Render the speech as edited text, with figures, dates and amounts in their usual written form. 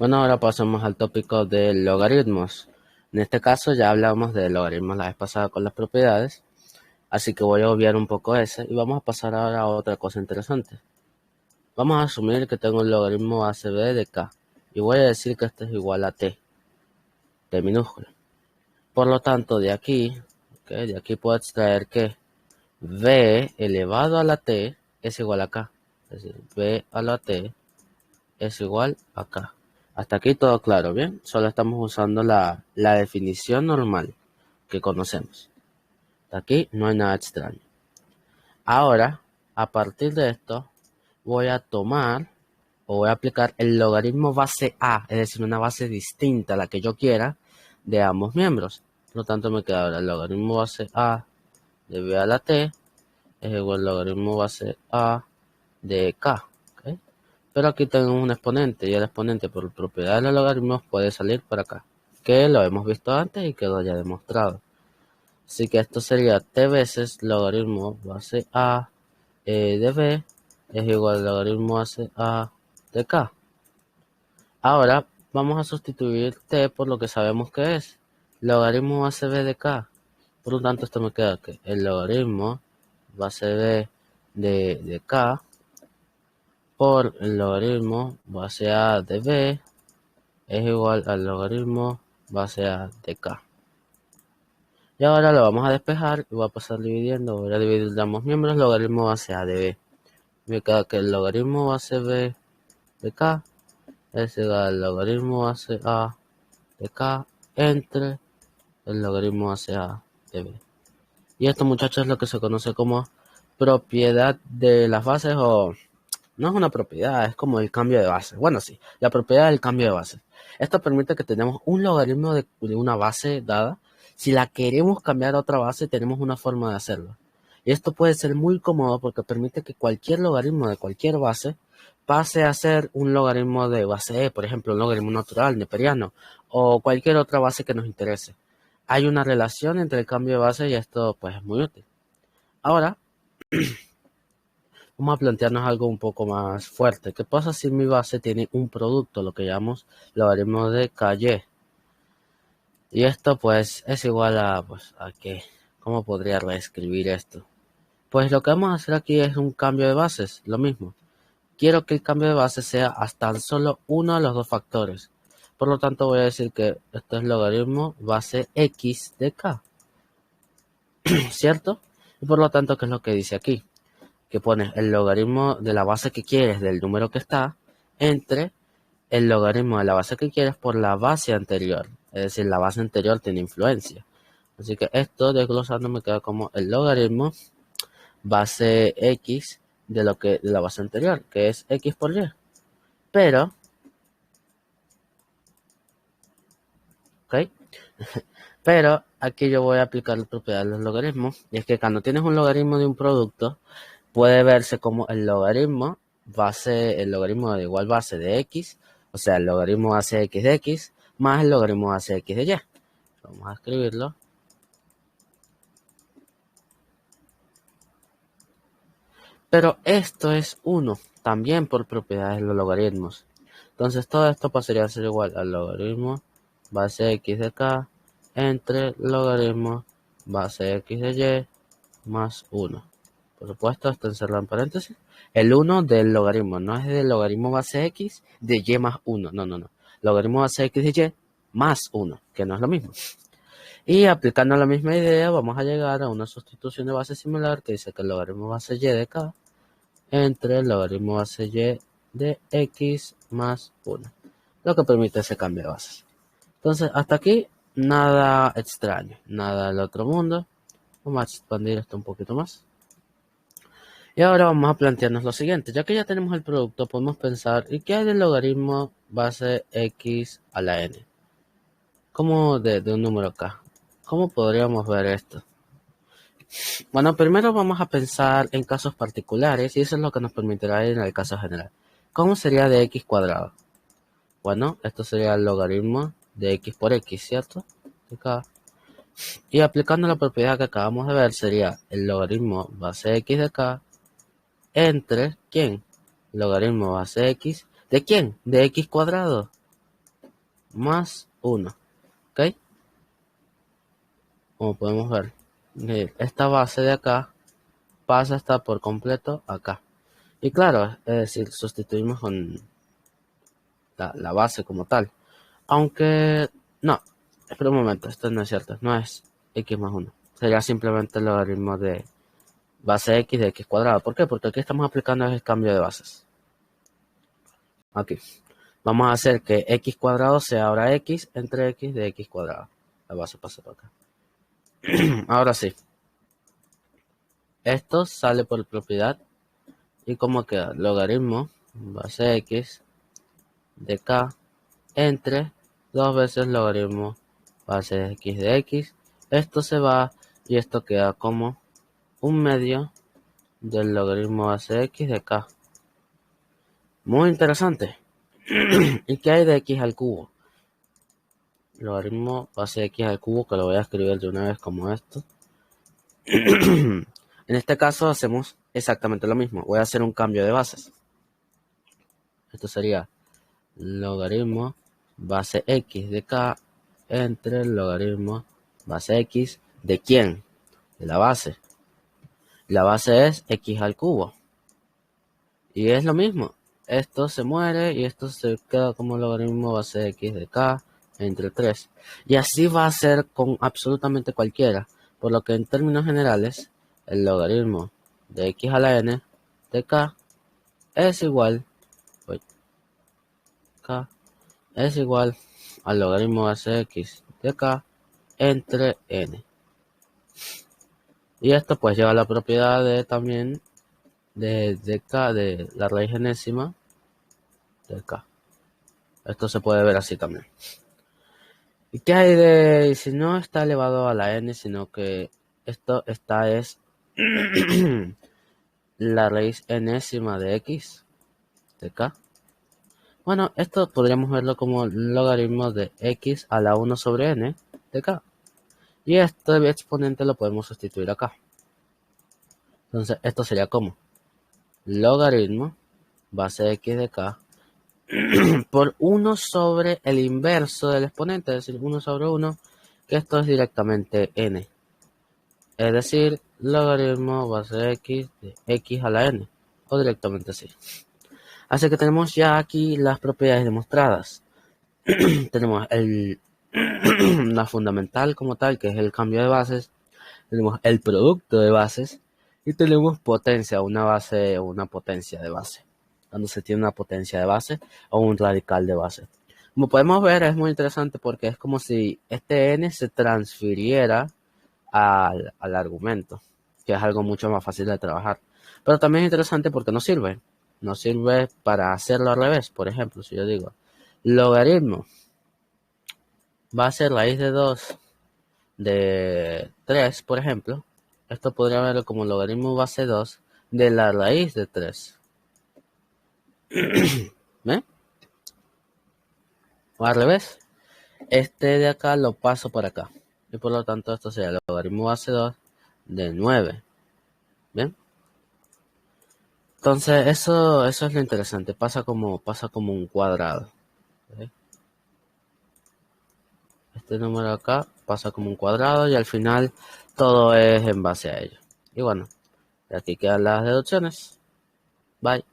Bueno, ahora pasamos al tópico de logaritmos. En este caso ya hablamos de logaritmos la vez pasada con las propiedades, así que voy a obviar un poco ese y vamos a pasar ahora a otra cosa interesante. Vamos a asumir que tengo un logaritmo base b de k y voy a decir que esto es igual a t minúscula. Por lo tanto, de aquí puedo extraer que b elevado a la t es igual a k. Es decir, b a la t es igual a k. Hasta aquí todo claro, ¿bien? Solo estamos usando la definición normal que conocemos. Hasta aquí no hay nada extraño. Ahora, a partir de esto, voy a tomar o voy a aplicar el logaritmo base a, es decir, una base distinta a la que yo quiera de ambos miembros. Por lo tanto, me queda ahora el logaritmo base a de b a la t es igual al logaritmo base a de k. ¿Ok? Pero aquí tengo un exponente y el exponente por propiedad de los logaritmos puede salir por acá, que lo hemos visto antes y quedó ya demostrado. Así que esto sería t veces logaritmo base a de b es igual al logaritmo base a de k. Ahora vamos a sustituir t por lo que sabemos que es logaritmo base b de k. Por lo tanto, esto me queda que el logaritmo base b de k por el logaritmo base a de b es igual al logaritmo base a de k. Y ahora lo vamos a despejar y voy a pasar dividiendo. Voy a dividir de ambos miembros logaritmo base a de b. Me queda que el logaritmo base b de k es igual al logaritmo base a de k entre el logaritmo base a de b. Y esto, muchachos, es lo que se conoce como propiedad de las bases, o no es una propiedad, es como el cambio de base. Bueno, sí, la propiedad del cambio de base. Esto permite que tenemos un logaritmo de una base dada. Si la queremos cambiar a otra base, tenemos una forma de hacerlo. Y esto puede ser muy cómodo porque permite que cualquier logaritmo de cualquier base pase a ser un logaritmo de base e, por ejemplo, un logaritmo natural, neperiano, o cualquier otra base que nos interese. Hay una relación entre el cambio de base y esto pues es muy útil. Ahora, vamos a plantearnos algo un poco más fuerte. ¿Qué pasa si mi base tiene un producto, lo que llamamos logaritmo de KY? Y esto pues es igual a, pues, ¿a qué? ¿Cómo podría reescribir esto? Pues lo que vamos a hacer aquí es un cambio de bases, lo mismo. Quiero que el cambio de base sea hasta tan solo uno de los dos factores. Por lo tanto voy a decir que esto es logaritmo base X de K, ¿cierto? Y por lo tanto, ¿qué es lo que dice aquí? Que pones el logaritmo de la base que quieres del número que está entre el logaritmo de la base que quieres por la base anterior. Es decir, la base anterior tiene influencia. Así que esto desglosando me queda como el logaritmo base x de la base anterior, que es x por y. Pero, ¿ok? Pero aquí yo voy a aplicar la propiedad de los logaritmos. Y es que cuando tienes un logaritmo de un producto, puede verse como el logaritmo de igual base de x, o sea, el logaritmo base x de x, más el logaritmo base x de y. Vamos a escribirlo. Pero esto es 1, también por propiedades de los logaritmos. Entonces todo esto pasaría a ser igual al logaritmo base x de k entre logaritmo base x de y más 1. Por supuesto, esto encerrado en paréntesis. El 1 del logaritmo, no es del logaritmo base x de y más 1. No, no, no. Logaritmo base x de y más 1, que no es lo mismo. Y aplicando la misma idea, vamos a llegar a una sustitución de base similar que dice que el logaritmo base y de k entre el logaritmo base y de x más 1, lo que permite ese cambio de bases. Entonces, hasta aquí, nada extraño, nada del otro mundo. Vamos a expandir esto un poquito más. Y ahora vamos a plantearnos lo siguiente. Ya que ya tenemos el producto, podemos pensar, ¿y qué hay del logaritmo base x a la n? ¿Cómo de un número k? ¿Cómo podríamos ver esto? Bueno, primero vamos a pensar en casos particulares y eso es lo que nos permitirá ir en el caso general. ¿Cómo sería de x cuadrado? Bueno, esto sería el logaritmo de x por x, ¿cierto? De k. Y aplicando la propiedad que acabamos de ver sería el logaritmo base x de k entre ¿quién? Logaritmo base x ¿de quién? De x cuadrado. más 1. ¿Ok? Como podemos ver, esta base de acá pasa a estar por completo acá. Y claro, es decir, sustituimos con la base como tal. Aunque, no, espera un momento, esto no es cierto, no es x más 1. Sería simplemente el logaritmo de base x de x cuadrado. ¿Por qué? Porque aquí estamos aplicando el cambio de bases. Aquí. Vamos a hacer que x cuadrado sea ahora x entre x de x cuadrado. La base pasa por acá. Ahora sí. Esto sale por propiedad. ¿Y cómo queda? Logaritmo base x de k entre 2 veces logaritmo base x de x. Esto se va y esto queda como un medio del logaritmo base x de k. Muy interesante. ¿Y qué hay de x al cubo? Logaritmo base x al cubo, que lo voy a escribir de una vez como esto. En este caso hacemos exactamente lo mismo. Voy a hacer un cambio de bases. Esto sería logaritmo base x de k entre el logaritmo base x de ¿quién? De la base. La base es x al cubo. Y es lo mismo. Esto se muere y esto se queda como logaritmo base x de k entre 3. Y así va a ser con absolutamente cualquiera. Por lo que en términos generales, el logaritmo de x a la n de k es igual, k es igual al logaritmo base x de k entre n. Y esto pues lleva la propiedad de también de k, de la raíz enésima de k. Esto se puede ver así también. ¿Y qué hay de si no está elevado a la n, sino que esta es la raíz enésima de x de k? Bueno, esto podríamos verlo como logaritmo de x a la 1 sobre n de k. Y este exponente lo podemos sustituir acá. Entonces, esto sería como logaritmo base x de k por 1 sobre el inverso del exponente, es decir, 1 sobre 1, que esto es directamente n. Es decir, logaritmo base x de x a la n, o directamente así. Así que tenemos ya aquí las propiedades demostradas. Tenemos la fundamental como tal, que es el cambio de bases. Tenemos el producto de bases. Y tenemos potencia, una base o una potencia de base. Cuando se tiene una potencia de base o un radical de base. Como podemos ver, es muy interesante porque es como si este n se transfiriera al argumento, que es algo mucho más fácil de trabajar. Pero también es interesante porque nos sirve. Nos sirve para hacerlo al revés. Por ejemplo, si yo digo logaritmo va a ser raíz de 2 de 3, por ejemplo, esto podría verlo como logaritmo base 2 de la raíz de 3. ¿Ven? O al revés. Este de acá lo paso por acá. Y por lo tanto esto sería logaritmo base 2 de 9. ¿Bien? Entonces eso es lo interesante. Pasa como un cuadrado. ¿Ven? Este número acá pasa como un cuadrado y al final todo es en base a ello. Y bueno, de aquí quedan las deducciones. Bye.